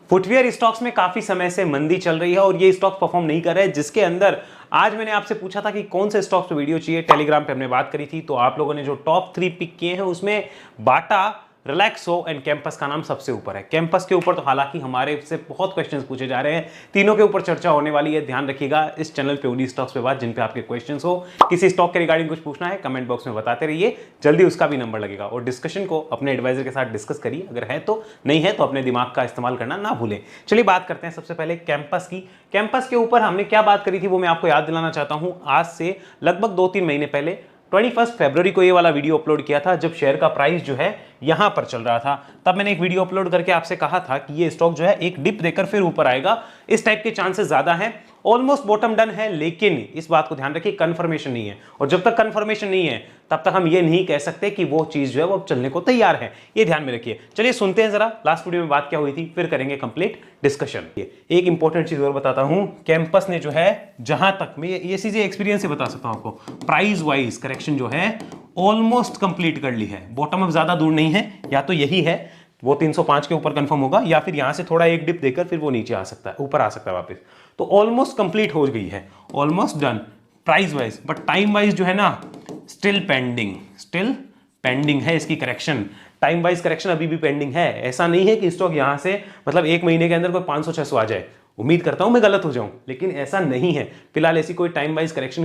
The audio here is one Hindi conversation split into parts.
फुटवियर स्टॉक्स में काफी समय से मंदी चल रही है और ये स्टॉक परफॉर्म नहीं कर रहे हैं, जिसके अंदर आज मैंने आपसे पूछा था कि कौन से स्टॉक्स पे वीडियो चाहिए। टेलीग्राम पे हमने बात करी थी, तो आप लोगों ने जो टॉप 3 पिक किए हैं उसमें बाटा, रिलैक्सो एंड कैंपस का नाम सबसे ऊपर है। कैंपस के ऊपर तो हालांकि हमारे से बहुत क्वेश्चंस पूछे जा रहे हैं, तीनों के ऊपर चर्चा होने वाली है। ध्यान रखिएगा इस चैनल पे उन्हीं स्टॉक्स पे बात जिन पे आपके क्वेश्चंस हो। किसी स्टॉक के रिगार्डिंग कुछ पूछना है कमेंट बॉक्स में बताते रहिए, जल्दी उसका भी नंबर लगेगा। और डिस्कशन को अपने एडवाइजर के साथ डिस्कस करिए, अगर है तो, नहीं है तो अपने दिमाग का इस्तेमाल करना ना भूलें। चलिए बात करते हैं सबसे पहले कैंपस की। कैंपस के ऊपर हमने क्या बात करी थी वो मैं आपको याद दिलाना चाहता हूं। आज से लगभग 2-3 महीने पहले 21 फरवरी को ये वाला वीडियो अपलोड किया था, जब शेयर का प्राइस जो है यहां पर चल रहा था। तब मैंने एक वीडियो अपलोड करके आपसे कहा था कि ये स्टॉक जो है एक डिप देकर फिर ऊपर आएगा, इस टाइप के चांसेस ज्यादा हैं। ऑलमोस्ट बॉटम डन है, लेकिन इस बात को ध्यान रखिए कंफर्मेशन नहीं है, और जब तक कंफर्मेशन नहीं है तब तक हम ये नहीं कह सकते कि वो चीज जो है वो अब चलने को तैयार है। ये ध्यान में रखिए। चलिए सुनते हैं जरा लास्ट वीडियो में बात क्या हुई थी, फिर करेंगे कंप्लीट डिस्कशन। एक इंपॉर्टेंट चीज और बताता हूं, कैंपस ने जो है, जहां तक मैं ये चीजें एक्सपीरियंस से बता सकता हूं आपको, प्राइस वाइज करेक्शन जो है ऑलमोस्ट कंप्लीट कर ली है। बॉटम अब ज्यादा दूर नहीं है, या तो यही है वो 305 के ऊपर कंफर्म होगा, या फिर यहां से थोड़ा एक डिप देकर फिर वो नीचे आ सकता है, ऊपर आ सकता है वापस। तो ऑलमोस्ट कंप्लीट हो गई है, almost done price wise. But time wise जो है ना, स्टिल पेंडिंग है इसकी करेक्शन। टाइम वाइज करेक्शन अभी भी पेंडिंग है। ऐसा नहीं है कि स्टॉक यहां से मतलब एक महीने के अंदर कोई 500-600 आ जाए। उम्मीद करता हूं मैं गलत हो जाऊं, लेकिन ऐसा नहीं है। फिलहाल ऐसी कोई टाइम वाइज करेक्शन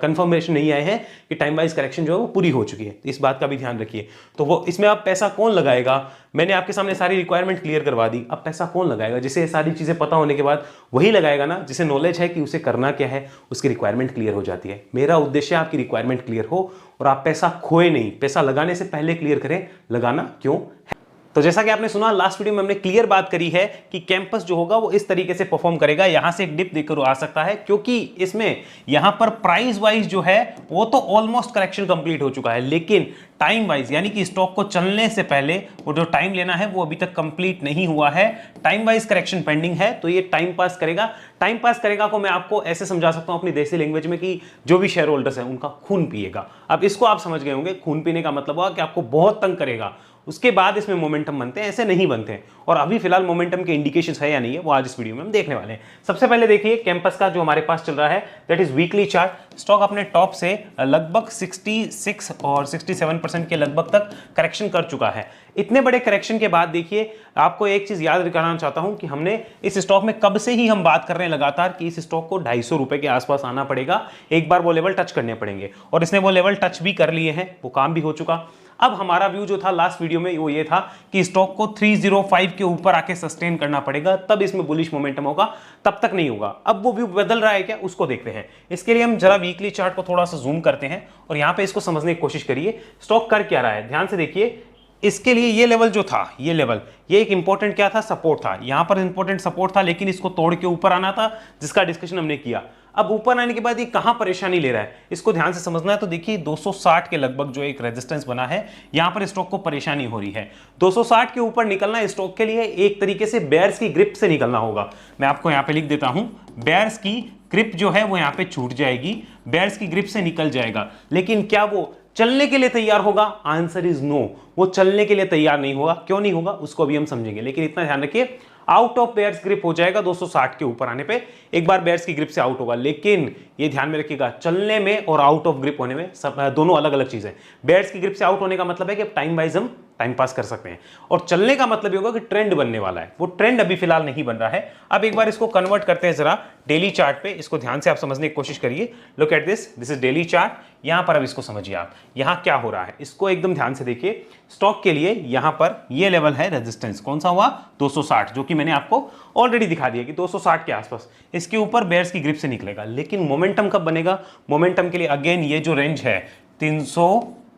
कंफर्मेशन नहीं आए हैं कि टाइम वाइज करेक्शन जो है वो पूरी हो चुकी है। तो इस बात का भी ध्यान रखिए। तो वो इसमें आप पैसा कौन लगाएगा, मैंने आपके सामने सारी रिक्वायरमेंट क्लियर करवा दी। अब पैसा कौन लगाएगा, जिसे सारी चीजें पता होने के बाद वही लगाएगा ना, जिसे नॉलेज है कि उसे करना क्या है, उसकी रिक्वायरमेंट क्लियर हो जाती है। मेरा उद्देश्य आपकी रिक्वायरमेंट क्लियर हो और आप पैसा खोए नहीं। पैसा लगाने से पहले क्लियर करें लगाना क्यों है। तो जैसा कि आपने सुना लास्ट वीडियो में हमने क्लियर बात करी है कि कैंपस जो होगा वो इस तरीके से परफॉर्म करेगा। यहां से एक डिप देकर आ सकता है, क्योंकि इसमें यहां पर प्राइस वाइज जो है वो तो ऑलमोस्ट करेक्शन कंप्लीट हो चुका है, लेकिन टाइम वाइज यानी कि स्टॉक को चलने से पहले वो जो टाइम लेना है वो अभी तक कंप्लीट नहीं हुआ है। टाइम वाइज करेक्शन पेंडिंग है, तो ये टाइम पास करेगा। टाइम पास करेगा को मैं आपको ऐसे समझा सकता हूं अपनी देसी लैंग्वेज में कि जो भी शेयर होल्डर्स हैं उनका खून पिएगा। अब इसको आप समझ गए होंगे, खून पीने का मतलब हुआ कि आपको बहुत तंग करेगा, उसके बाद इसमें मोमेंटम बनते हैं, ऐसे नहीं बनते हैं। और अभी फिलहाल मोमेंटम के इंडिकेशंस है या नहीं है वो आज इस वीडियो में हम देखने वाले हैं। सबसे पहले देखिए कैंपस का जो हमारे पास चल रहा है, that is weekly chart. Stock अपने टॉप से लगभग 66 और 67% के लगभग तक करेक्शन कर चुका है। इतने बड़े करेक्शन के बाद देखिए, आपको एक चीज याद दिखाना चाहता हूं कि हमने इस स्टॉक में कब से ही हम बात कर रहे हैं लगातार कि इस स्टॉक को 250 रुपए के आसपास आना पड़ेगा, एक बार वो लेवल टच करने पड़ेंगे, और इसने वो लेवल टच भी कर लिए हैं, वो काम भी हो चुका। अब हमारा व्यू जो था लास्ट वीडियो में वो ये था कि स्टॉक को 305 के ऊपर आके सस्टेन करना पड़ेगा, तब इसमें बुलिश मोमेंटम होगा, तब तक नहीं होगा। अब वो व्यू बदल रहा है क्या, उसको देखते हैं। इसके लिए हम जरा वीकली चार्ट को थोड़ा सा जूम करते हैं और यहां पे इसको समझने की कोशिश करिए स्टॉक कर क्या रहा है। ध्यान से देखिए, इसके लिए ये लेवल जो था, ये लेवल, ये एक इंपॉर्टेंट क्या था, सपोर्ट था। यहां पर इंपॉर्टेंट सपोर्ट था, लेकिन इसको तोड़ के ऊपर आना था, जिसका डिस्कशन हमने किया। अब ऊपर आने के बाद ये कहां परेशानी ले रहा है, इसको ध्यान से समझना है। तो देखिए 260 के लगभग जो एक रेजिस्टेंस बना है, यहां पर स्टॉक को परेशानी हो रही है। 260 के ऊपर निकलना स्टॉक के लिए एक तरीके से बेयर्स की ग्रिप से निकलना होगा। मैं आपको यहां पे लिख देता हूं, बेयर्स की ग्रिप जो है वो यहां पे छूट जाएगी, बेयर्स की ग्रिप से निकल जाएगा। लेकिन क्या वो चलने के लिए तैयार होगा? आंसर इज नो, वो चलने के लिए तैयार नहीं होगा। क्यों नहीं होगा उसको भी हम समझेंगे, लेकिन इतना ध्यान रखिए आउट ऑफ बेयर्स ग्रिप हो जाएगा 260 के ऊपर आने पे, एक बार बेयर्स की ग्रिप से आउट होगा। लेकिन ये ध्यान में रखिएगा, चलने में और आउट ऑफ ग्रिप होने में सब दोनों अलग अलग चीजें। बेयर्स की ग्रिप से आउट होने का मतलब है कि टाइम वाइज हम टाइम पास कर सकते हैं, और चलने का मतलब ये होगा कि ट्रेंड बनने वाला है। वो ट्रेंड अभी फिलहाल नहीं बन रहा है। अब एक बार इसको कन्वर्ट करते हैं जरा डेली चार्ट पे, इसको ध्यान से आप समझने की कोशिश करिए। Look at this, this is daily chart. यहां पर अब इसको समझिए आप, यहां क्या हो रहा है इसको एकदम ध्यान से देखिए। स्टॉक के लिए यहां पर ये लेवल है रेजिस्टेंस, कौन सा हुआ, 260, जो कि मैंने आपको ऑलरेडी दिखा दिया कि 260 के आसपास इसके ऊपर बेयर्स की ग्रिप से निकलेगा। लेकिन मोमेंटम कब बनेगा? मोमेंटम के लिए अगेन ये जो रेंज है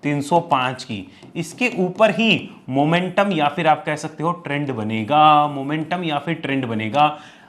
305 की, इसके ऊपर ही मोमेंटम या फिर आप कह सकते हो ट्रेंड बनेगा। मोमेंटम या फिर ट्रेंड बनेगा।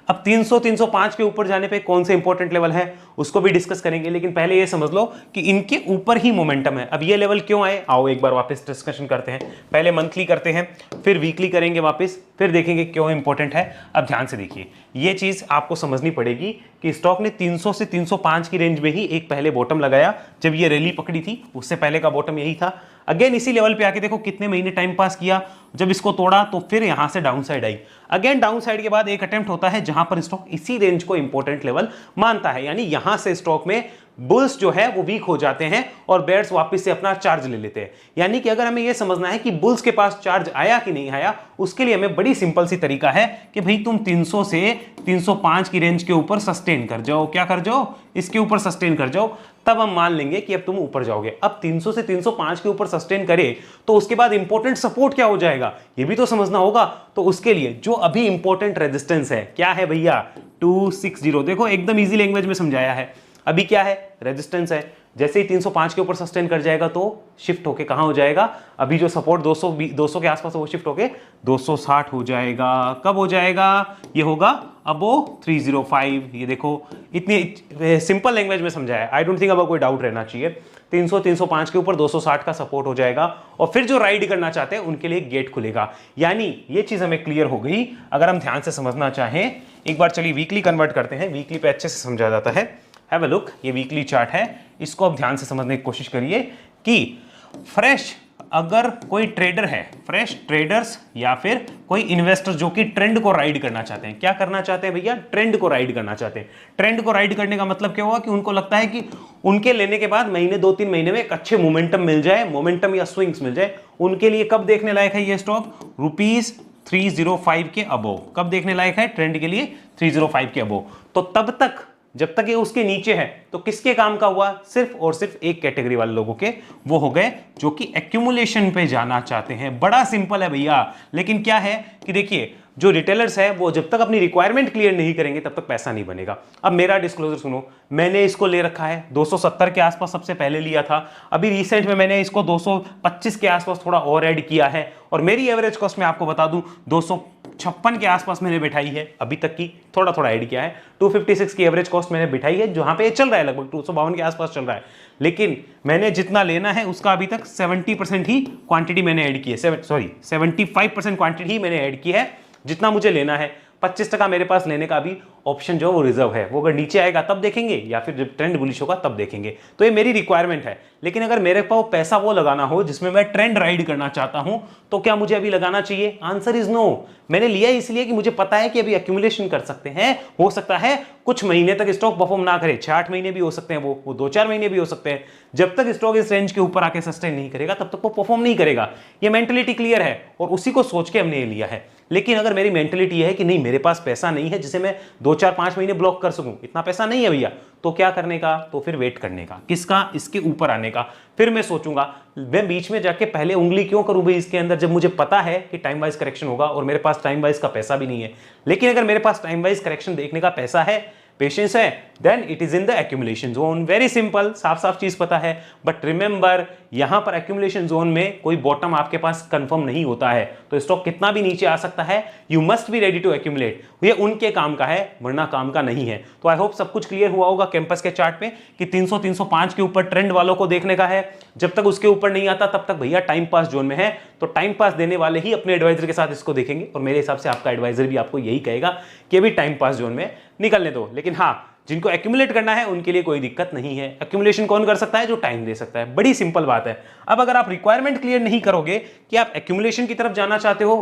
अब 300-305 के ऊपर जाने पे कौन से इंपॉर्टेंट लेवल है उसको भी डिस्कस करेंगे, लेकिन पहले ये समझ लो कि इनके ऊपर ही मोमेंटम है। अब ये लेवल क्यों आए, आओ एक बार वापस डिस्कशन करते हैं। पहले मंथली करते हैं, फिर वीकली करेंगे वापस, फिर देखेंगे क्यों इंपॉर्टेंट है। अब ध्यान से देखिए, ये चीज आपको समझनी पड़ेगी कि स्टॉक ने 300 से 305 की रेंज में ही एक पहले बॉटम लगाया जब ये रैली पकड़ी थी, उससे पहले का बॉटम यही था। अगेन इसी लेवल पे आके देखो कितने महीने टाइम पास किया, जब इसको तोड़ा तो फिर यहां से down side I, again down side के बाद एक अटेम्प्ट होता है जहां पर स्टॉक इसी रेंज को इंपॉर्टेंट लेवल मानता है, यानी यहां से स्टॉक में बुल्स जो है वो वीक हो जाते हैं और बेयर्स वापस से अपना चार्ज ले लेते हैं। यानी कि अगर हमें यह समझना है कि बुल्स के पास चार्ज आया कि नहीं आया, उसके लिए हमें बड़ी सिंपल सी तरीका है कि भाई तुम 300 से 305 की रेंज के ऊपर सस्टेन कर जाओ, क्या कर जाओ, इसके ऊपर सस्टेन कर जाओ, तब हम मान लेंगे कि अब तुम ऊपर जाओगे। अब 300 से 305 के ऊपर सस्टेन करे तो उसके बाद इंपॉर्टेंट सपोर्ट क्या हो जाएगा, ये भी तो समझना होगा। तो उसके लिए जो अभी इंपॉर्टेंट रेजिस्टेंस है क्या है भैया, 260। देखो एकदम इजी लैंग्वेज में समझाया है। अभी क्या है, रेजिस्टेंस है, जैसे ही 305 के ऊपर सस्टेन कर जाएगा तो शिफ्ट होके कहां हो जाएगा, अभी जो सपोर्ट 200 के आसपास है वो शिफ्ट होके 260 हो जाएगा। कब हो जाएगा, ये होगा अब वो 305। ये देखो इतनी सिंपल लैंग्वेज में समझाया, आई डोंट थिंक अब कोई डाउट रहना चाहिए। 300 305 के ऊपर 260 का सपोर्ट हो जाएगा और फिर जो राइड करना चाहते हैं उनके लिए गेट खुलेगा। यानी ये चीज हमें क्लियर हो गई। अगर हम ध्यान से समझना चाहें, एक बार चलिए वीकली कन्वर्ट करते हैं, वीकली पे अच्छे से समझा जाता है। हैव अ लुक, ये वीकली चार्ट है, इसको अब ध्यान से समझने की कोशिश करिए कि फ्रेश अगर कोई ट्रेडर है, फ्रेश ट्रेडर्स या फिर कोई इन्वेस्टर जो कि ट्रेंड को राइड करना चाहते हैं, क्या करना चाहते हैं भैया, ट्रेंड को राइड करना चाहते हैं। ट्रेंड को राइड करने का मतलब क्या हुआ कि उनको लगता है कि उनके लेने के बाद महीने 2-3 महीने में एक अच्छे मोमेंटम मिल जाए, मोमेंटम या स्विंग्स मिल जाए। उनके लिए कब देखने लायक है ये स्टॉक, ₹305 के अबोव। कब देखने लायक है, ट्रेंड के लिए 305 के अबोव। तो तब तक जब तक ये उसके नीचे है तो किसके काम का हुआ, सिर्फ और सिर्फ एक कैटेगरी वाले लोगों के, वो हो गए जो कि एक्यूमुलेशन पे जाना चाहते हैं। बड़ा सिंपल है भैया। लेकिन क्या है कि देखिए जो रिटेलर्स है वो जब तक अपनी रिक्वायरमेंट क्लियर नहीं करेंगे तब तक पैसा नहीं बनेगा। अब मेरा डिस्क्लोजर सुनो, मैंने इसको ले रखा है 270 के आसपास सबसे पहले लिया था, अभी रिसेंट में मैंने इसको 225 के आसपास थोड़ा और ऐड किया है और मेरी एवरेज कॉस्ट में आपको बता दूं 256 के आसपास मैंने बिठाई है अभी तक की, थोड़ा थोड़ा ऐड किया है। 256 की एवरेज कॉस्ट मैंने बिठाई है, जहां पे चल रहा है लगभग 252 के आसपास चल रहा है। लेकिन मैंने जितना लेना है उसका अभी तक 70% ही क्वांटिटी मैंने ऐड की है, 75% क्वांटिटी ही मैंने ऐड की है जितना मुझे लेना है। 25% मेरे पास लेने का अभी ऑप्शन जो वो रिजर्व है, वो अगर नीचे आएगा तब देखेंगे या फिर जब ट्रेंड बुलिश होगा तब देखेंगे। तो ये मेरी रिक्वायरमेंट है। लेकिन अगर मेरे पास पैसा वो लगाना हो जिसमें मैं ट्रेंड राइड करना चाहता हूं तो क्या मुझे अभी लगाना चाहिए, आंसर इज नो। मैंने लिया इसलिए कि मुझे पता है कि अभी एक्यूमुलेशन कर सकते हैं, हो सकता है कुछ महीने तक स्टॉक परफॉर्म ना करे, 6-8 महीने भी हो सकते हैं, वो 2-4 महीने भी हो सकते हैं। जब तक स्टॉक इस रेंज के ऊपर आके सस्टेन नहीं करेगा तब तक वो परफॉर्म नहीं करेगा। ये मेंटलिटी क्लियर है और उसी को सोच के हमने ये लिया है। लेकिन अगर मेरी मेंटलिटी है कि नहीं मेरे पास पैसा नहीं है जिसे मैं 2-4-5 महीने ब्लॉक कर सकूं, इतना पैसा नहीं है भैया, तो क्या करने का, तो फिर वेट करने का, किसका, इसके ऊपर आने का। फिर मैं सोचूंगा मैं बीच में जाके पहले उंगली क्यों करूं भाई इसके अंदर, जब मुझे पता है कि टाइम वाइज करेक्शन होगा और मेरे पास टाइम वाइज का पैसा भी नहीं है। लेकिन अगर मेरे पास टाइम वाइज करेक्शन देखने का पैसा है, पेशेंस है, then it is in the accumulation zone. Very simple, साफ साफ चीज पता है। बट रिमेंबर यहां पर एक्यूमुलेशन जोन में कोई बॉटम आपके पास कंफर्म नहीं होता है, तो स्टॉक कितना भी नीचे आ सकता है। You must be ready to accumulate. ये उनके काम का है वरना काम का नहीं है। तो आई होप सब कुछ क्लियर हुआ होगा कैंपस के चार्ट पे कि 300-305 के ऊपर ट्रेंड वालों को देखने का है। जब तक उसके ऊपर नहीं आता तब तक भैया टाइम पास जोन में है। तो टाइम पास देने वाले ही अपने एडवाइजर के साथ इसको देखेंगे और मेरे हिसाब से आपका एडवाइजर भी आपको यही कहेगा कि अभी टाइम पास जोन में निकलने दो। लेकिन हाँ, जिनको एक्यूमुलेट करना है उनके लिए कोई दिक्कत नहीं है। एक्यूमुलेशन कौन कर सकता है, जो टाइम दे सकता है। बड़ी सिंपल बात है। अब अगर आप रिक्वायरमेंट क्लियर नहीं करोगे कि आप एक्यूमुलेशन की तरफ जाना चाहते हो,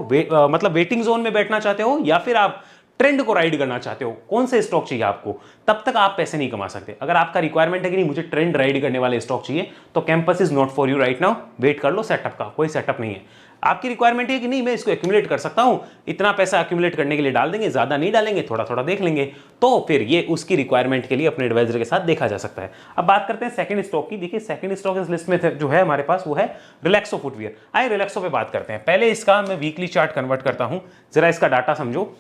मतलब वेटिंग जोन में बैठना चाहते हो या फिर आप ट्रेंड को राइड करना चाहते हो, कौन से स्टॉक चाहिए आपको, तब तक आप पैसे नहीं कमा सकते। अगर आपका रिक्वायरमेंट है कि नहीं मुझे ट्रेंड राइड करने वाले स्टॉक चाहिए, तो Campus is not for you right now. Wait कर लो सेटअप का, कोई सेटअप नहीं है। आपकी रिक्वायरमेंट है कि नहीं मैं इसको एक्यूमुलेट कर सकता हूं, इतना पैसा एक्यूमुलेट करने के लिए डाल देंगे, ज्यादा नहीं डालेंगे, थोड़ा थोड़ा देख लेंगे, तो फिर ये उसकी रिक्वायरमेंट के लिए अपने एडवाइजर के साथ देखा जा सकता है। अब बात करते हैं सेकंड स्टॉक की। देखिए सेकंड स्टॉक इस लिस्ट में जो है हमारे पास वो है रिलैक्सो फुटवियर। आइए रिलैक्सो पे बात करते हैं। पहले इसका मैं वीकली चार्ट कन्वर्ट करता हूं, जरा इसका डाटा समझो।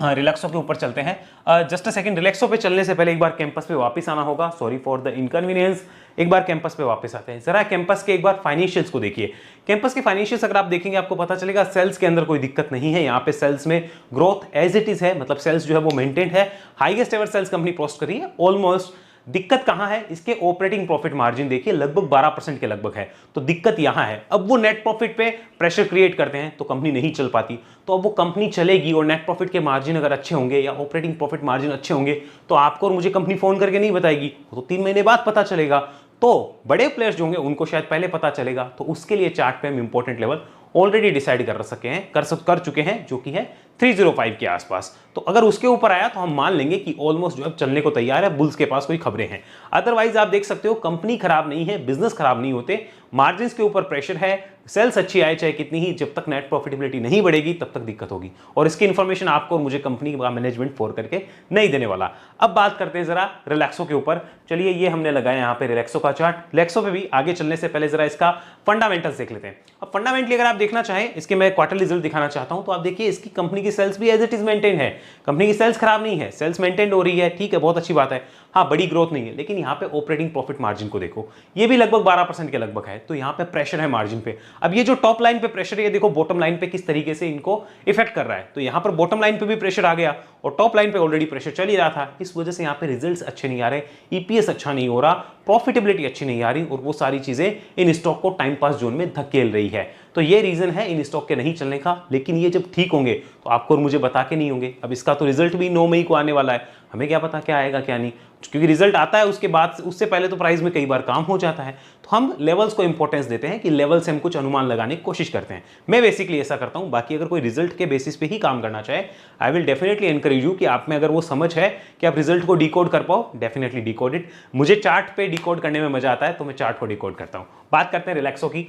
रिलैक्सो के ऊपर चलते हैं। जस्ट अ सेकंड, रिलैक्सो पे चलने से पहले एक बार कैंपस पे वापस आना होगा। Sorry for the inconvenience. एक बार कैंपस पे वापस आते हैं। जरा कैंपस के एक बार फाइनेंशियल्स को देखिए। कैंपस के फाइनेंशियल्स अगर आप देखेंगे आपको पता चलेगा सेल्स के अंदर कोई दिक्कत नहीं है। यहाँ पे सेल्स में ग्रोथ एज इट इज है, मतलब सेल्स जो है वो मेंटेन है। Highest ever sales company post करी है ऑलमोस्ट। दिक्कत कहां है, इसके ऑपरेटिंग प्रॉफिट मार्जिन देखिए लगभग 12% के लगभग है। तो दिक्कत यहां है। अब वो नेट प्रॉफिट पे प्रेशर क्रिएट करते हैं तो कंपनी नहीं चल पाती। तो अब वो कंपनी चलेगी और नेट प्रॉफिट के मार्जिन अगर अच्छे होंगे या ऑपरेटिंग प्रॉफिट मार्जिन अच्छे होंगे तो आपको और मुझे कंपनी फोन करके नहीं बताएगी, वो तो 3 महीने बाद पता चलेगा। तो बड़े प्लेयर्स जो होंगे उनको शायद पहले पता चलेगा, तो उसके लिए चार्ट पे हम इंपॉर्टेंट लेवल ऑलरेडी डिसाइड कर सके हैं, कर चुके हैं, जो कि है 305 के आसपास। तो अगर उसके ऊपर आया तो हम मान लेंगे कि ऑलमोस्ट जो है चलने को तैयार है, बुल्स के पास कोई खबरें हैं। अदरवाइज आप देख सकते हो कंपनी खराब नहीं है, बिजनेस खराब नहीं होते, मार्जिन के ऊपर प्रेशर है, सेल्स अच्छी आए चाहे कितनी ही, जब तक नेट प्रॉफिटेबिलिटी नहीं बढ़ेगी तब तक दिक्कत होगी। और इसकी इंफॉर्मेशन आपको और मुझे कंपनी का मैनेजमेंट फोर करके नहीं देने वाला। अब बात करते हैं जरा रिलैक्सो के ऊपर। चलिए ये हमने लगाया यहाँ पे रिलैक्सो का चार्ट। रिलैक्सो पे भी आगे चलने से पहले जरा इसका फंडामेंटल्स देख लेते हैं। अब फंडामेंटली अगर आप देखना चाहें, इसके मैं क्वार्टर रिजल्ट दिखाना चाहता हूं, तो आप देखिए इसकी कंपनी की सेल्स भी एज इट इज मेंटेन है। कंपनी की सेल्स खराब नहीं है, सेल्स मेंटेन हो रही है, ठीक है, बहुत अच्छी बात है। हाँ, बड़ी ग्रोथ नहीं है, लेकिन यहाँ पे ऑपरेटिंग प्रॉफिट मार्जिन को देखो, ये भी लगभग 12% के लगभग है। तो यहाँ पे प्रेशर है मार्जिन पे। अब ये जो टॉप लाइन पे प्रेशर है, ये देखो बॉटम लाइन पे किस तरीके से इनको इफेक्ट कर रहा है। तो यहाँ पर बॉटम लाइन पे भी प्रेशर आ गया और टॉप लाइन पे ऑलरेडी प्रेशर चल ही रहा था। इस वजह से यहाँ पे रिजल्ट्स अच्छे नहीं आ रहे, ईपीएस अच्छा नहीं हो रहा, प्रॉफिटेबिलिटी अच्छी नहीं आ रही, और वो सारी चीजें इन स्टॉक को टाइम पास जोन में धकेल रही है। तो ये रीजन है इन स्टॉक के नहीं चलने का। लेकिन ये जब ठीक होंगे तो आपको और मुझे बता के नहीं होंगे। अब इसका तो रिजल्ट भी 9 मई को आने वाला है, हमें क्या पता क्या आएगा क्या नहीं, क्योंकि रिजल्ट आता है उसके बाद, उससे पहले तो प्राइस में कई बार काम हो जाता है। तो हम लेवल्स को इंपॉर्टेंस देते हैं कि लेवल से हम कुछ अनुमान लगाने की कोशिश करते हैं। मैं बेसिकली ऐसा करता हूं। बाकी अगर कोई रिजल्ट के बेसिस पे ही काम करना चाहे, I will definitely encourage you कि आप में अगर वो समझ है कि आप रिजल्ट को डिकोड कर पाओ, डेफिनेटली डिकोड इट। मुझे चार्ट पे डिकोड करने में मजा आता है, तो मैं चार्ट को डिकोड करता हूं। बात करते हैं रिलैक्सो की।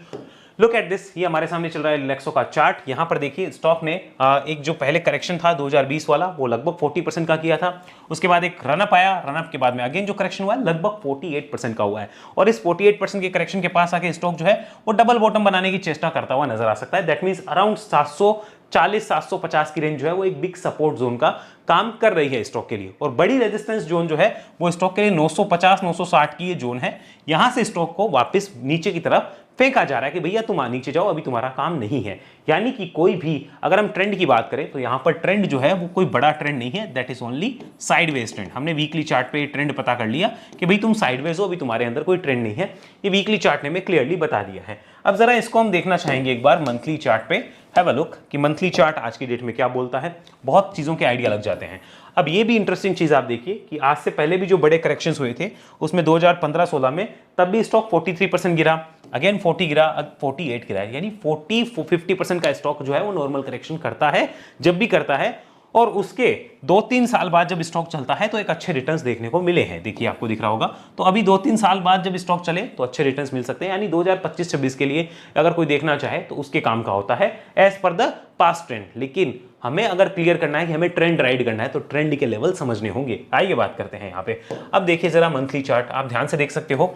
लुक एट दिस, ये हमारे सामने चल रहा है रिलैक्सो का चार्ट। यहां पर देखिए स्टॉक ने एक जो पहले करेक्शन था 2020 वाला, वो लगभग 40% का किया था। उसके बाद एक रनअप आया, रनअप के बाद में अगेन जो करेक्शन हुआ है लगभग 48% का हुआ है। और इस 48% के करेक्शन के पास आके स्टॉक जो है वो डबल बॉटम बनाने की चेष्टा करता हुआ नजर आ सकता है। दैट मींस अराउंड 740-750 की रेंज जो है वो एक बिग सपोर्ट जोन का काम कर रही है स्टॉक के लिए। और बड़ी रेजिस्टेंस जोन जो है वो स्टॉक के लिए 950-960 की ये जोन है। यहां से स्टॉक को वापस नीचे की तरफ फेंका जा रहा है कि भैया तुम नीचे जाओ, अभी तुम्हारा काम नहीं है। यानी कि कोई भी, अगर हम ट्रेंड की बात करें तो यहां पर ट्रेंड जो है वो कोई बड़ा ट्रेंड नहीं है, that is only sideways trend. हमने वीकली चार्ट पे ट्रेंड पता कर लिया कि भाई तुम साइडवेज हो, अभी तुम्हारे अंदर कोई ट्रेंड नहीं है। ये वीकली चार्ट ने हमें क्लियरली बता दिया है। अब जरा इसको हम देखना चाहेंगे एक बार मंथली चार्ट पे। हैव अ लुक कि मंथली चार्ट आज की डेट में क्या बोलता है। बहुत चीजों के आइडिया लग जाते हैं। अब ये भी इंटरेस्टिंग चीज आप देखिए कि आज से पहले भी जो बड़े करेक्शंस हुए थे उसमें 2015-16 में तब भी स्टॉक 43% गिरा, अगेन 40 गिरा, 48 गिरा है। यानी 40-50% का स्टॉक जो है वो नॉर्मल करेक्शन करता है जब भी करता है। और उसके 2-3 साल बाद जब स्टॉक चलता है तो एक अच्छे रिटर्न्स देखने को मिले हैं। देखिए आपको दिख रहा होगा। तो अभी 2-3 साल बाद जब स्टॉक चले तो अच्छे रिटर्न्स मिल सकते हैं। यानी 2025-26 के लिए अगर कोई देखना चाहे तो उसके काम का होता है as per the past trend. लेकिन हमें अगर क्लियर करना है कि हमें ट्रेंड राइड करना है तो ट्रेंड के लेवल समझने होंगे। आइए बात करते हैं यहाँ पे। अब देखिए जरा मंथली चार्ट, आप ध्यान से देख सकते हो।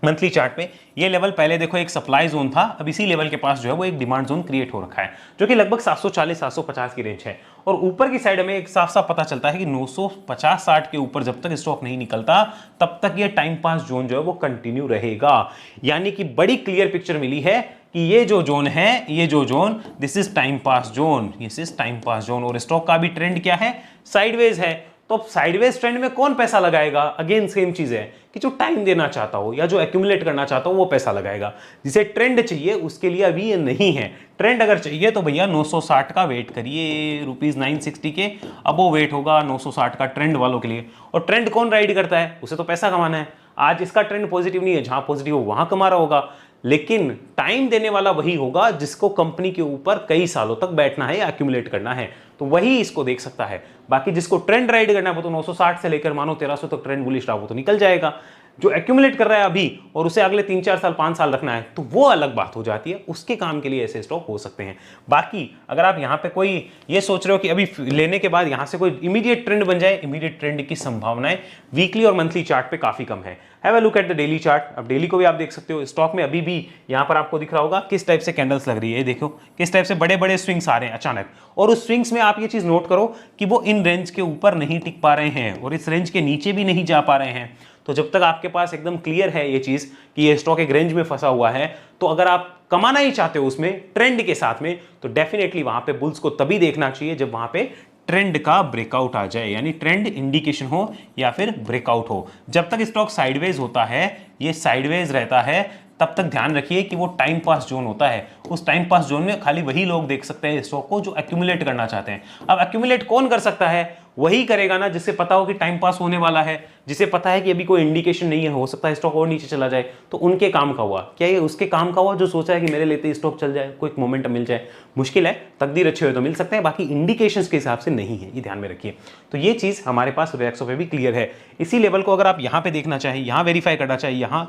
मंथली चार्ट पे ये लेवल पहले देखो एक सप्लाई जोन था, अब इसी लेवल के पास जो है वो एक डिमांड जोन क्रिएट हो रखा है जो कि लगभग 740-750 की रेंज है। और ऊपर की साइड में एक साफ साफ पता चलता है कि 950-60 के ऊपर जब तक स्टॉक नहीं निकलता तब तक ये टाइम पास जोन जो है वो कंटिन्यू रहेगा। यानी कि बड़ी क्लियर पिक्चर मिली है कि ये जो जोन है, ये जो zone, this is time pass zone, this is time pass zone. और स्टॉक का भी ट्रेंड क्या है, साइडवेज है। तो साइडवेज ट्रेंड में कौन पैसा लगाएगा? अगेन सेम चीज है कि जो टाइम देना चाहता हो या जो एक्यूमुलेट करना चाहता हो वो पैसा लगाएगा। जिसे ट्रेंड चाहिए उसके लिए अभी ये नहीं है। ट्रेंड अगर चाहिए तो भैया 960 का वेट करिए, ₹960 के अब वो वेट होगा 960 का ट्रेंड वालों के लिए। और ट्रेंड कौन राइड करता है? उसे तो पैसा कमाना है। आज इसका ट्रेंड पॉजिटिव नहीं है, जहां पॉजिटिव हो वहां कमा रहा होगा, लेकिन टाइम देने वाला वही होगा जिसको कंपनी के ऊपर कई सालों तक बैठना है या एक्यूमुलेट करना है, तो वही इसको देख सकता है। बाकी जिसको ट्रेंड राइड करना है वो तो 960 से लेकर मानो 1300 तक ट्रेंड बुलिश रहा वो तो निकल जाएगा। जो एक्यूमुलेट कर रहा है अभी और उसे अगले 3-4 साल 5 साल रखना है तो वो अलग बात हो जाती है, उसके काम के लिए ऐसे स्टॉक हो सकते हैं। बाकी अगर आप यहाँ पे कोई ये सोच रहे हो कि अभी लेने के बाद यहाँ से कोई इमीडिएट ट्रेंड बन जाए, इमीडिएट ट्रेंड की संभावनाएं वीकली और मंथली चार्ट पे काफी कम है। Have a look at the daily chart. अब डेली को भी आप देख सकते हो। स्टॉक में अभी भी यहाँ पर आपको दिख रहा होगा किस टाइप से कैंडल्स लग रही है। देखो किस टाइप से बड़े बड़े स्विंग्स आ रहे हैं अचानक, और उस स्विंग्स में आप ये चीज नोट करो कि वो इन रेंज के ऊपर नहीं टिक पा रहे हैं और इस रेंज के नीचे भी नहीं जा पा रहे हैं। तो जब तक आपके पास एकदम क्लियर है ये चीज कि ये स्टॉक एक रेंज में फंसा हुआ है, तो अगर आप कमाना ही चाहते हो उसमें ट्रेंड के साथ में, तो डेफिनेटली वहां पे बुल्स को तभी देखना चाहिए जब वहां पे ट्रेंड का ब्रेकआउट आ जाए, यानी ट्रेंड इंडिकेशन हो या फिर ब्रेकआउट हो। जब तक स्टॉक साइडवेज होता है, ये साइडवेज रहता है, तब तक ध्यान रखिए कि वो टाइम पास जोन होता है। उस टाइम पास जोन में खाली वही लोग देख सकते हैं स्टॉक को जो एक्यूमुलेट करना चाहते हैं। अब एक्यूमुलेट कौन कर सकता है? वही करेगा ना जिसे पता हो कि टाइम पास होने वाला है, जिसे पता है कि अभी कोई इंडिकेशन नहीं है, हो सकता है स्टॉक और नीचे चला जाए, तो उनके काम का हुआ। क्या ये उसके काम का हुआ जो सोचा है कि मेरे लेते स्टॉक चल जाए, कोई मोमेंटम मिल जाए? मुश्किल है, तकदीर अच्छे हुए तो मिल सकते हैं, बाकी इंडिकेशंस के हिसाब से नहीं है, ये ध्यान में रखिए। तो ये चीज़ हमारे पास रिलैक्सो पे भी क्लियर है। इसी लेवल को अगर आप यहाँ पे देखना चाहें, यहाँ वेरीफाई करना चाहिए, यहाँ,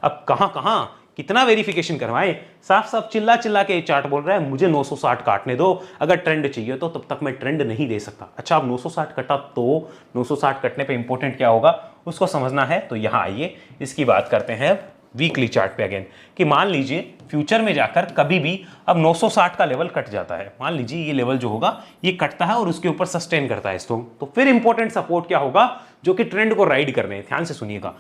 अब कहाँ कितना वेरिफिकेशन करवाएं? साफ साफ चिल्ला चिल्ला के चार्ट बोल रहा है मुझे 960 काटने दो, अगर ट्रेंड चाहिए तो तब तक मैं ट्रेंड नहीं दे सकता। अच्छा, अब 960 कटा तो 960 कटने पे इंपॉर्टेंट क्या होगा उसको समझना है, तो यहां आइए इसकी बात करते हैं वीकली चार्ट पे अगेन, कि मान लीजिए फ्यूचर में जाकर कभी भी अब 960 का लेवल कट जाता है, मान लीजिए ये लेवल जो होगा ये कटता है और उसके ऊपर सस्टेन करता है स्टॉक, तो फिर इंपॉर्टेंट सपोर्ट क्या होगा जो कि ट्रेंड को राइड करने, ध्यान से सुनिएगा,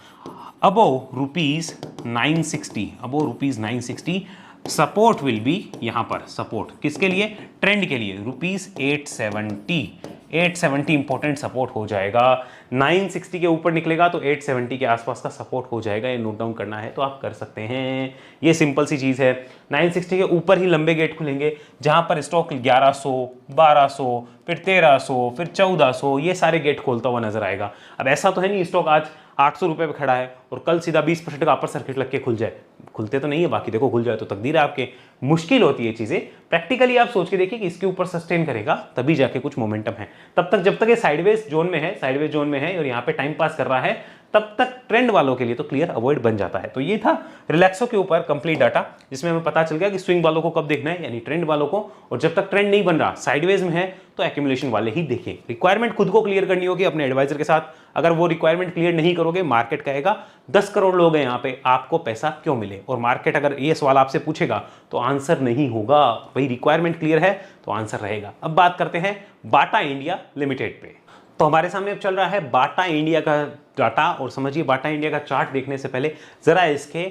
above rupees 960, above rupees 960 support will be, यहां पर सपोर्ट किसके लिए? ट्रेंड के लिए, रुपीज 870 इंपॉर्टेंट सपोर्ट हो जाएगा। 960 के ऊपर निकलेगा तो 870 के आसपास का सपोर्ट हो जाएगा, ये नोट डाउन करना है तो आप कर सकते हैं, ये सिंपल सी चीज़ है। 960 के ऊपर ही लंबे गेट खुलेंगे जहां पर स्टॉक 1100, 1200, फिर 1300, फिर 1400, ये सारे गेट खोलता हुआ नजर आएगा। अब ऐसा तो है नहीं स्टॉक आज 800 रुपये पे खड़ा है और कल सीधा 20% का अपर सर्किट लग के खुल जाए, खुलते तो नहीं है, बाकी देखो खुल जाए तो तकदीर है आपके। मुश्किल होती है चीजें, प्रैक्टिकली आप सोच के देखिए कि इसके ऊपर सस्टेन करेगा तभी जाके कुछ मोमेंटम है, तब तक जब तक ये साइडवेज जोन में है और यहाँ पे टाइम पास कर रहा है तब तक ट्रेंड वालों के लिए तो क्लियर अवॉइड बन जाता है। तो ये था रिलैक्सो के ऊपर कंप्लीट डाटा, जिसमें हमें पता चल गया कि स्विंग वालों को कब देखना है, यानी ट्रेंड वालों को, और जब तक ट्रेंड नहीं बन रहा साइडवेज में है तो एक्यूमुलेशन वाले ही देखें। रिक्वायरमेंट खुद को क्लियर करनी होगी अपने एडवाइजर के साथ, अगर वो रिक्वायरमेंट क्लियर नहीं करोगे मार्केट कहेगा 10 करोड़ लोग हैं यहाँ पे, आपको पैसा क्यों मिले, और मार्केट अगर ये सवाल आपसे पूछेगा तो आंसर नहीं होगा, भाई रिक्वायरमेंट क्लियर है तो आंसर रहेगा। अब बात करते हैं बाटा इंडिया लिमिटेड पे। तो हमारे सामने अब चल रहा है बाटा इंडिया का डाटा, और समझिए बाटा इंडिया का चार्ट देखने से पहले जरा इसके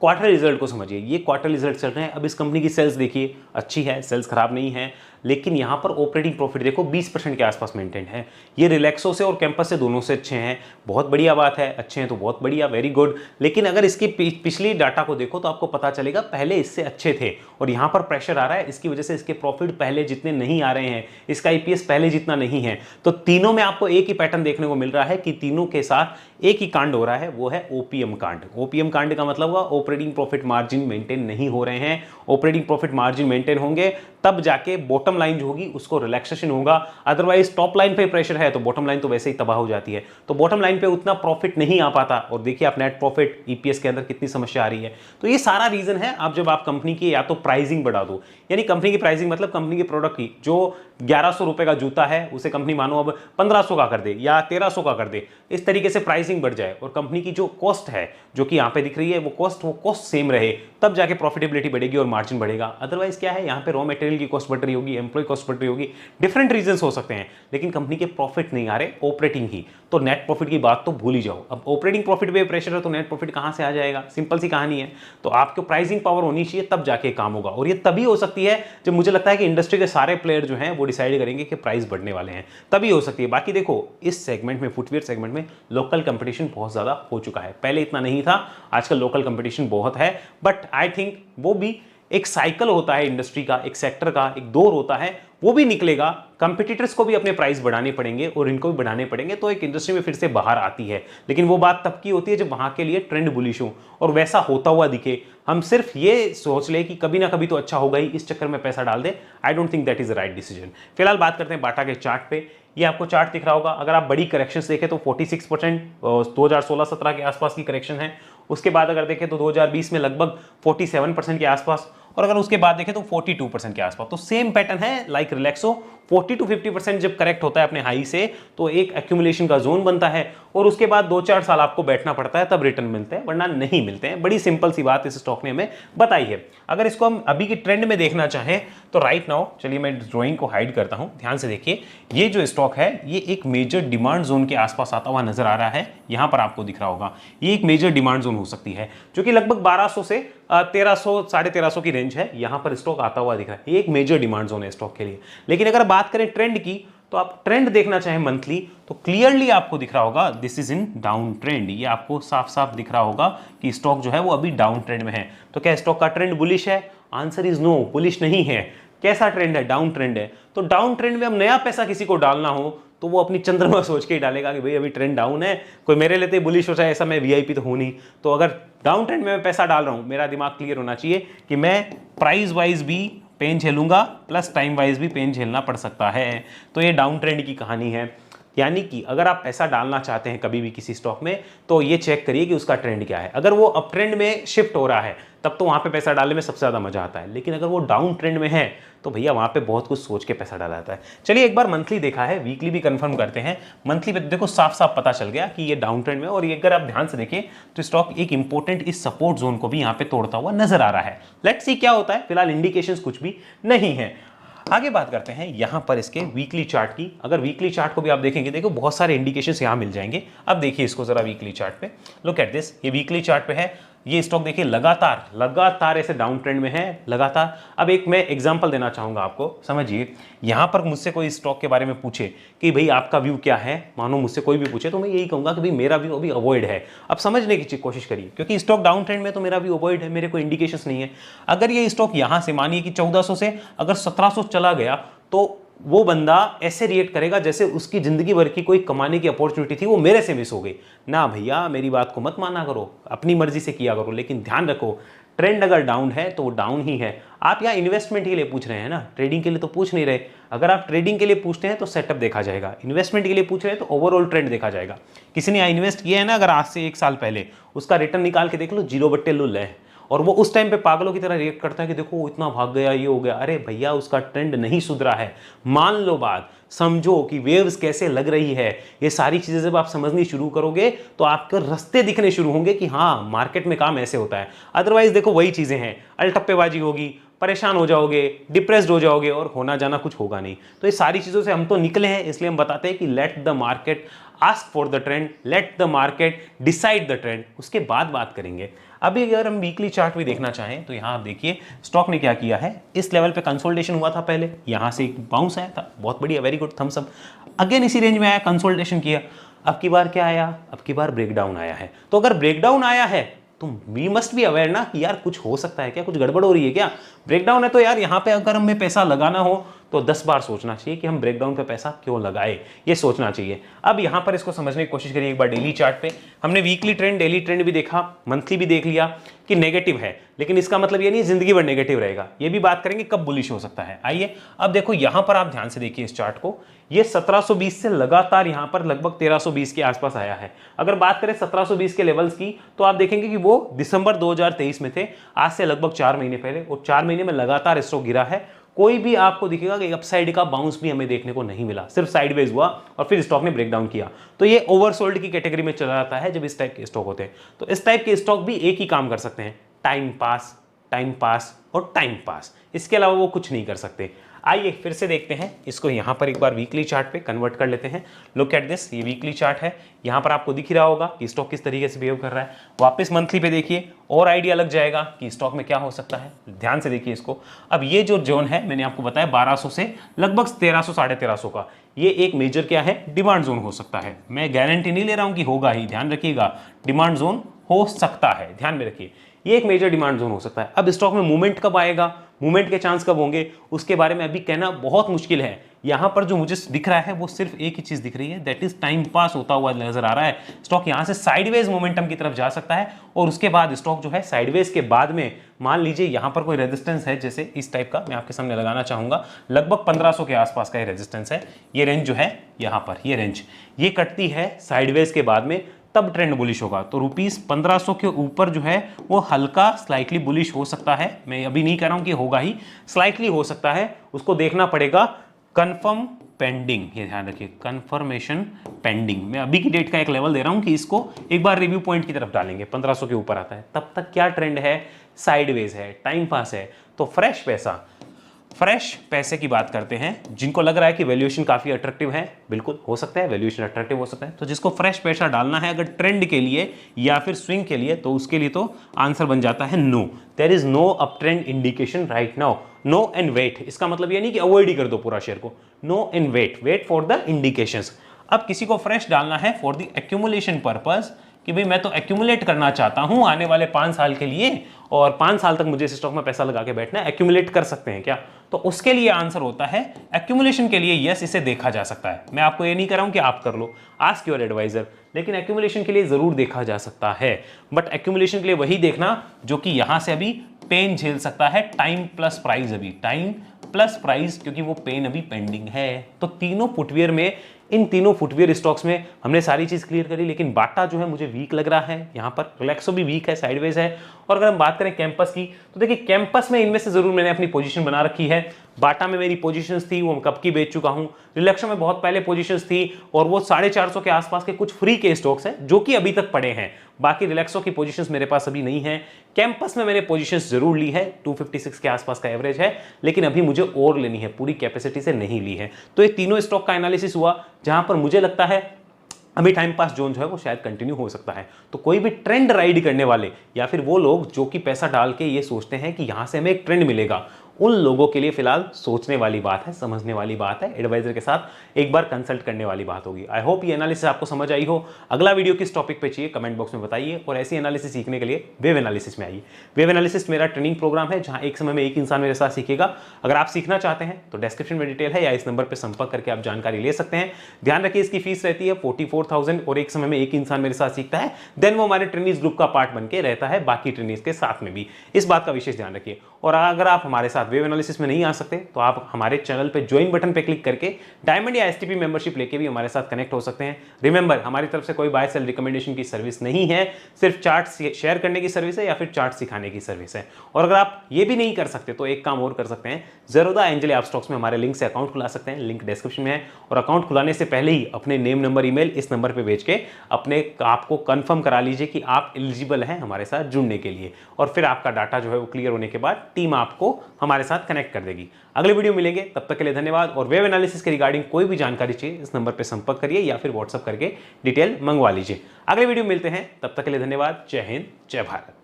क्वार्टर रिजल्ट को समझिए। ये क्वार्टर रिजल्ट चल रहे हैं, अब इस कंपनी की सेल्स देखिए अच्छी है, सेल्स खराब नहीं है, लेकिन यहाँ पर ऑपरेटिंग प्रॉफिट देखो 20% के आसपास मेंटेन है। ये रिलैक्सो से और कैंपस से दोनों से अच्छे हैं, बहुत बढ़िया बात है, अच्छे हैं तो बहुत बढ़िया, वेरी गुड। लेकिन अगर इसकी पिछली डाटा को देखो तो आपको पता चलेगा पहले इससे अच्छे थे, और यहाँ पर प्रेशर आ रहा है, इसकी वजह से इसके प्रॉफिट पहले जितने नहीं आ रहे हैं, इसका ईपीएस पहले जितना नहीं है। तो तीनों में आपको एक ही पैटर्न देखने को मिल रहा है कि तीनों के साथ एक ही कांड हो रहा है, वो है ओपीएम कांड। ओपीएम कांड का मतलब हुआ ऑपरेटिंग प्रॉफिट मार्जिन मेंटेन नहीं हो रहे हैं। ऑपरेटिंग प्रॉफिट मार्जिन मेंटेन होंगे तब जाके बॉटम लाइन जो होगी उसको रिलैक्सेशन होगा, अदरवाइज टॉप लाइन पे प्रेशर है तो बॉटम लाइन तो वैसे ही तबाह हो जाती है, तो बॉटम लाइन पे उतना प्रॉफिट नहीं आ पाता। और देखिए आप नेट प्रॉफिट ईपीएस के अंदर कितनी समस्या आ रही है। तो ये सारा रीजन है, आप जब आप कंपनी की या तो प्राइसिंग बढ़ा दो, यानी कंपनी की प्राइसिंग मतलब कंपनी के प्रोडक्ट की, जो 1100 रुपए का जूता है उसे कंपनी मानो अब 1500 का कर दे या 1300 का कर दे, इस तरीके से प्राइसिंग बढ़ जाए और कंपनी की जो कॉस्ट है जो कि यहाँ पे दिख रही है वो कॉस्ट सेम रहे, तब जाके प्रॉफिटेबिलिटी बढ़ेगी और मार्जिन बढ़ेगा। अदरवाइज क्या है, यहाँ पे रॉ मटेरियल की कॉस्ट बढ़ रही होगी, एम्प्लॉय कॉस्ट बढ़ रही होगी, डिफरेंट रीजंस हो सकते हैं, लेकिन कंपनी के प्रॉफिट नहीं आ रहे, ऑपरेटिंग ही, तो नेट प्रॉफिट की बात तो भूल ही जाओ। अब ऑपरेटिंग प्रॉफिट पे प्रेशर है तो नेट प्रॉफिट कहां से आ जाएगा, सिंपल सी कहानी है। तो आपको प्राइसिंग पावर होनी चाहिए तब जाके काम होगा, और ये तभी हो सकती है जब मुझे लगता है कि इंडस्ट्री के सारे प्लेयर जो हैं वो डिसाइड करेंगे कि प्राइस बढ़ने वाले हैं, तभी हो सकती है। बाकी देखो इस सेगमेंट में, फुटवियर सेगमेंट में लोकल कंपटीशन बहुत ज्यादा हो चुका है, पहले इतना नहीं था, आजकल लोकल कंपटीशन बहुत है, बट आई थिंक वो भी एक साइकिल होता है इंडस्ट्री का, एक सेक्टर का एक दौर होता है, वो भी निकलेगा। कंपटीटर्स को भी अपने प्राइस बढ़ाने पड़ेंगे और इनको भी बढ़ाने पड़ेंगे, तो एक इंडस्ट्री में फिर से बाहर आती है। लेकिन वो बात तब की होती है जब वहां के लिए ट्रेंड बुलिश हो और वैसा होता हुआ दिखे। हम सिर्फ ये सोच ले कि कभी ना कभी तो अच्छा होगा ही, इस चक्कर में पैसा डाल दे, I don't think that is the right decision. फिलहाल बात करते हैं बाटा के चार्ट पे। ये आपको चार्ट दिख रहा होगा, अगर आप बड़ी करेक्शंस देखें तो 46% 2016-17 के आसपास की करेक्शन है। उसके बाद अगर देखें तो 2020 में लगभग 47% के आसपास, और अगर उसके बाद देखें तो 42% के आसपास। तो सेम पैटर्न है लाइक रिलैक्सो, 40 to 50% जब करेक्ट होता है अपने हाई से तो एक एक्यूमुलेशन का जोन बनता है, और उसके बाद 2-4 साल आपको बैठना पड़ता है, तब रिटर्न मिलते हैं, वरना नहीं मिलते हैं। बड़ी सिंपल सी बात इस स्टॉक ने हमें बताई है। अगर इसको हम अभी की ट्रेंड में देखना चाहें तो राइट नाउ, चलिए मैं ड्रॉइंग को हाइड करता हूं, ध्यान से देखिए। ये जो स्टॉक है ये एक मेजर डिमांड जोन के आसपास आता हुआ नजर आ रहा है, यहां पर आपको दिख रहा होगा। ये एक मेजर डिमांड जोन हो सकती है जो कि लगभग 1200 से 1300 1350 की रेंज है, यहां पर स्टॉक आता हुआ दिख रहा है। ये एक मेजर डिमांड जोन है स्टॉक के लिए। लेकिन अगर बात करें ट्रेंड की, तो आप ट्रेंड देखना चाहें मंथली तो क्लियरली आपको दिख रहा होगा this is in down trend. ये आपको साफ साफ दिख रहा होगा कि स्टॉक जो है वो अभी डाउन ट्रेंड में है। तो क्या स्टॉक का ट्रेंड बुलिश है? आंसर इज नो, बुलिश नहीं है। कैसा ट्रेंड है, डाउन ट्रेंड है। तो डाउन ट्रेंड में अब नया पैसा किसी को डालना हो तो वो अपनी चंद्रमा सोच के ही डालेगा कि भाई अभी ट्रेंड डाउन है, कोई मेरे लिए बुलिश हो जाए, ऐसा मैं वीआईपी तो हूं नहीं। तो अगर डाउन ट्रेंड में मैं पैसा डाल रहा हूं, मेरा दिमाग क्लियर होना चाहिए कि मैं प्राइस वाइज भी पेन झेलूंगा प्लस टाइम वाइज भी पेन झेलना पड़ सकता है। तो ये डाउन ट्रेंड की कहानी है। यानी कि अगर आप पैसा डालना चाहते हैं कभी भी किसी स्टॉक में, तो ये चेक करिए कि उसका ट्रेंड क्या है। अगर वो अप ट्रेंड में शिफ्ट हो रहा है तब तो वहां पे पैसा डालने में सबसे ज़्यादा मजा आता है, लेकिन अगर वो डाउन ट्रेंड में है तो भैया वहां पे बहुत कुछ सोच के पैसा डाला जाता है। चलिए एक बार मंथली देखा है, वीकली भी कंफर्म करते हैं। मंथली पे देखो साफ साफ पता चल गया कि ये डाउन ट्रेंड में, और ये अगर आप ध्यान से देखें तो स्टॉक एक इंपॉर्टेंट इस सपोर्ट जोन को भी यहाँ पे तोड़ता हुआ नजर आ रहा है। लेट्स सी क्या होता है, फिलहाल इंडिकेशंस कुछ भी नहीं है। आगे बात करते हैं यहां पर इसके वीकली चार्ट की। अगर वीकली चार्ट को भी आप देखेंगे, देखो बहुत सारे इंडिकेशंस यहां मिल जाएंगे। अब देखिए इसको जरा वीकली चार्ट पे, लुक एट दिस, ये वीकली चार्ट पे है। ये स्टॉक देखिए लगातार ऐसे डाउन ट्रेंड में है, लगातार। अब एक मैं एग्जांपल देना चाहूंगा आपको, समझिए। यहां पर मुझसे कोई स्टॉक के बारे में पूछे कि भाई आपका व्यू क्या है, मानो मुझसे कोई भी पूछे, तो मैं यही कहूंगा कि भाई मेरा व्यू अभी अवॉइड है। अब समझने की कोशिश करिए, क्योंकि स्टॉक डाउन ट्रेंड में तो मेरा व्यू अवॉइड है, मेरे को इंडिकेशंस नहीं है। अगर ये स्टॉक यहां से मानिए कि 1400 से अगर 1700 चला गया, तो वो बंदा ऐसे रिएक्ट करेगा जैसे उसकी जिंदगी भर की कोई कमाने की अपॉर्चुनिटी थी वो मेरे से मिस हो गई। ना भैया, मेरी बात को मत माना करो, अपनी मर्जी से किया करो, लेकिन ध्यान रखो ट्रेंड अगर डाउन है तो वो डाउन ही है। आप यहाँ इन्वेस्टमेंट के लिए पूछ रहे हैं ना, ट्रेडिंग के लिए तो पूछ नहीं रहे। अगर आप ट्रेडिंग के लिए पूछते हैं तो सेटअप देखा जाएगा, इन्वेस्टमेंट के लिए पूछ रहे हैं तो ओवरऑल ट्रेंड देखा जाएगा। किसी ने यहाँ इन्वेस्ट किया है ना, अगर आज से 1 साल पहले, उसका रिटर्न निकाल के देख लो, 0/L है, और वो उस टाइम पे पागलों की तरह रिएक्ट करता है कि देखो वो इतना भाग गया, ये हो गया। अरे भैया, उसका ट्रेंड नहीं सुधरा है। मान लो बात, समझो कि वेव्स कैसे लग रही है। ये सारी चीजें जब आप समझनी शुरू करोगे तो आपके रास्ते दिखने शुरू होंगे कि हाँ, मार्केट में काम ऐसे होता है। अदरवाइज देखो वही चीजें हैं, अलटप्पेबाजी होगी, परेशान हो जाओगे, डिप्रेस्ड हो जाओगे, और होना जाना कुछ होगा नहीं। तो ये सारी चीजों से हम तो निकले हैं, इसलिए हम बताते हैं कि let the market ask for the trend, let the market decide the trend, उसके बाद बात करेंगे। अभी अगर हम वीकली चार्ट भी देखना चाहें तो यहां आप देखिए स्टॉक ने क्या किया है। इस लेवल पे कंसोलिडेशन हुआ था पहले, यहां से एक बाउंस आया था, बहुत बढ़िया, very good, thumbs up. Again इसी रेंज में आया, कंसोलिडेशन किया। अब की बार क्या आया, अब की बार ब्रेकडाउन आया है। तो अगर ब्रेकडाउन आया है तो वी मस्ट बी अवेयर ना कि यार कुछ हो सकता है क्या, कुछ गड़बड़ हो रही है क्या। ब्रेकडाउन है तो यार यहाँ पे अगर हमें पैसा लगाना हो तो 10 बार सोचना चाहिए कि हम ब्रेकडाउन पे पैसा क्यों लगाए, ये सोचना चाहिए। अब यहाँ पर इसको समझने की कोशिश करिए एक बार डेली चार्ट पे। हमने वीकली ट्रेंड, डेली ट्रेंड भी देखा, मंथली भी देख लिया कि नेगेटिव है, लेकिन इसका मतलब ये नहीं जिंदगी भर नेगेटिव रहेगा। ये भी बात करेंगे कब बुलिश हो सकता है। आइए अब देखो यहाँ पर आप ध्यान से देखिए इस चार्ट को, ये 1720 से लगातार यहाँ पर लगभग 1320 के आसपास आया है। अगर बात करें 1720 के लेवल्स की तो आप देखेंगे कि वो दिसंबर 2023 में थे, आज से लगभग 4 महीने पहले, और 4 महीने में लगातार स्टॉक गिरा है। कोई भी आपको दिखेगा कि अपसाइड का बाउंस भी हमें देखने को नहीं मिला, सिर्फ साइडवेज हुआ और फिर स्टॉक ने ब्रेकडाउन किया। तो ये ओवरसोल्ड की कैटेगरी में चला जाता है जब इस टाइप के स्टॉक होते हैं। तो इस टाइप के स्टॉक भी एक ही काम कर सकते हैं, टाइम पास, टाइम पास और टाइम पास, इसके अलावा वो कुछ नहीं कर सकते। आइए फिर से देखते हैं इसको, यहां पर एक बार वीकली चार्ट पे कन्वर्ट कर लेते हैं। लुक एट दिस, ये वीकली चार्ट है, यहां पर आपको दिख ही रहा होगा कि स्टॉक किस तरीके से बिहेव कर रहा है। वापस मंथली पे देखिए और आइडिया लग जाएगा कि स्टॉक में क्या हो सकता है। ध्यान से देखिए इसको। अब ये जो जोन है मैंने आपको बताया 1200 से लगभग 1300 साढ़े 1300 का, ये एक मेजर क्या है, डिमांड जोन हो सकता है। मैं गारंटी नहीं ले रहा हूं कि होगा ही, ध्यान रखिएगा, डिमांड जोन हो सकता है, ध्यान में रखिए, ये एक मेजर डिमांड जोन हो सकता है। अब स्टॉक में मूवमेंट कब आएगा, मूवमेंट के चांस कब होंगे, उसके बारे में अभी कहना बहुत मुश्किल है। यहां पर जो मुझे दिख रहा है वो सिर्फ एक ही चीज दिख रही है, दैट इज टाइम पास होता हुआ नजर आ रहा है। स्टॉक यहां से साइडवेज मोमेंटम की तरफ जा सकता है, और उसके बाद स्टॉक जो है साइडवेज के बाद में मान लीजिए यहां पर कोई रेजिस्टेंस है, जैसे इस टाइप का मैं आपके सामने लगाना चाहूंगा, लगभग 1500 के आसपास का ये रेजिस्टेंस है। ये रेंज जो है यहां पर, ये रेंज ये कटती है साइडवेज के बाद में, तब ट्रेंड बुलिश होगा। तो रुपीस 1500 के ऊपर जो है वो हल्का स्लाइटली बुलिश हो सकता है। मैं अभी नहीं कह रहा हूं कि होगा ही, स्लाइटली हो सकता है, उसको देखना पड़ेगा। कंफर्म पेंडिंग, ये ध्यान रखिए, कंफर्मेशन पेंडिंग। मैं अभी की डेट का एक लेवल दे रहा हूं कि इसको एक बार रिव्यू पॉइंट की तरफ डालेंगे, 1500 के ऊपर आता है, तब तक क्या ट्रेंड है, साइडवेज है, टाइम पास है। तो फ्रेश पैसा, फ्रेश पैसे की बात करते हैं, जिनको लग रहा है कि वैल्यूएशन काफी अट्रैक्टिव है, बिल्कुल हो सकता है वैल्यूएशन अट्रैक्टिव हो सकता है, तो जिसको फ्रेश पैसा डालना है अगर ट्रेंड के लिए या फिर स्विंग के लिए, तो उसके लिए तो आंसर बन जाता है no, there is no up trend indication right now. No and wait, इसका मतलब ये नहीं कि अवॉइड ही कर दो पूरा शेयर को, no and wait, wait for the indications. अब किसी को फ्रेश डालना है फॉर द एक्यूमुलेशन पर्पस, कि भाई मैं तो एक्यूमुलेट करना चाहता हूं आने वाले 5 साल के लिए, और 5 साल तक मुझे इस स्टॉक में पैसा लगा के बैठना है, एक्यूमुलेट कर सकते हैं क्या? तो उसके लिए आंसर होता है एक्यूमुलेशन के लिए यस, इसे देखा जा सकता है। मैं आपको ये नहीं कह रहा हूं कि आप कर लो, आस्क योर एडवाइजर, लेकिन एक्यूमुलेशन के लिए जरूर देखा जा सकता है। बट एक्यूमुलेशन के लिए वही देखना जो कि यहां से अभी पेन झेल सकता है, टाइम प्लस प्राइस, अभी टाइम प्लस प्राइस, क्योंकि वो पेन अभी पेंडिंग है। तो तीनों फुटवियर में, इन तीनों फुटवियर स्टॉक्स में हमने सारी चीज क्लियर करी, लेकिन बाटा जो है मुझे वीक लग रहा है, यहाँ पर रिलैक्सो भी वीक है, साइडवेज है। और अगर हम बात करें कैंपस की, तो देखिए कैंपस में इनमें से जरूर मैंने अपनी पोजीशन बना रखी है। बाटा में मेरी पोजीशंस थी, वो कब की बेच चुका हूं। रिलैक्सो में बहुत पहले पोजीशंस थी और वो 450 के आसपास के कुछ फ्री के स्टॉक्स हैं जो कि अभी तक पड़े हैं। बाकी रिलैक्सो की पोजीशंस मेरे पास अभी नहीं है। कैंपस में मैंने पोजीशंस जरूर ली है, 256 के आसपास का एवरेज है, लेकिन अभी मुझे और लेनी है, पूरी कैपेसिटी से नहीं ली है। तो ये तीनों स्टॉक का एनालिसिस हुआ जहां पर मुझे लगता है अभी टाइम पास जोन जो है वो शायद कंटिन्यू हो सकता है। तो कोई भी ट्रेंड राइड करने वाले या फिर वो लोग जो कि पैसा डाल के ये सोचते हैं कि यहां से हमें एक ट्रेंड मिलेगा, उन लोगों के लिए फिलहाल सोचने वाली बात है, समझने वाली बात है, एडवाइजर के साथ एक बार कंसल्ट करने वाली बात होगी। आई होप ये एनालिसिस आपको समझ आई हो। अगला वीडियो किस टॉपिक पे चाहिए कमेंट बॉक्स में बताइए, और ऐसी एनालिसिस सीखने के लिए वेव एनालिसिस में आइए। वेव एनालिसिस मेरा ट्रेनिंग प्रोग्राम है जहां एक समय में एक इंसान मेरे साथ सीखेगा। अगर आप सीखना चाहते हैं तो डिस्क्रिप्शन में डिटेल है या इस नंबर पर संपर्क करके आप जानकारी ले सकते हैं। ध्यान रखिए इसकी फीस रहती है 44,000 और एक समय में एक इंसान मेरे साथ सीखता है, देन वो हमारे ट्रेनिंग्स ग्रुप का पार्ट बन के रहता है बाकी ट्रेनिंग्स के साथ में भी। इस बात का विशेष ध्यान रखिए। और अगर आप हमारे साथ वेव एनालिसिस में नहीं आ सकते तो आप हमारे चैनल पे ज्वाइन बटन पे क्लिक करके डायमंड या एसटीपी मेंबरशिप लेके भी हमारे साथ कनेक्ट हो सकते हैं। रिमेंबर, हमारी तरफ से कोई बाय सेल रिकमेंडेशन की सर्विस नहीं है, सिर्फ चार्ट शेयर करने की सर्विस है या फिर चार्ट सिखाने की सर्विस है। और अगर आप ये भी नहीं कर सकते तो एक काम और कर सकते हैं, ज़रोदा एंजल ऐप स्टॉक्स में हमारे लिंक से अकाउंट खुला सकते हैं, लिंक डिस्क्रिप्शन में है। और अकाउंट खुलाने से पहले ही अपने नेम, नंबर, ईमेल इस नंबर पे भेज के अपने आपको कंफर्म करा लीजिए कि आप एलिजिबल हैं हमारे साथ जुड़ने के लिए, और फिर आपका डाटा जो है वो क्लियर होने के बाद टीम आपको हमारे साथ कनेक्ट कर देगी। अगले वीडियो मिलेंगे, तब तक के लिए धन्यवाद। और वेब एनालिसिस के रिगार्डिंग कोई भी जानकारी चाहिए इस नंबर पर संपर्क करिए या फिर व्हाट्सएप करके डिटेल मंगवा लीजिए। अगले वीडियो मिलते हैं, तब तक के लिए धन्यवाद। जय हिंद, जय भारत।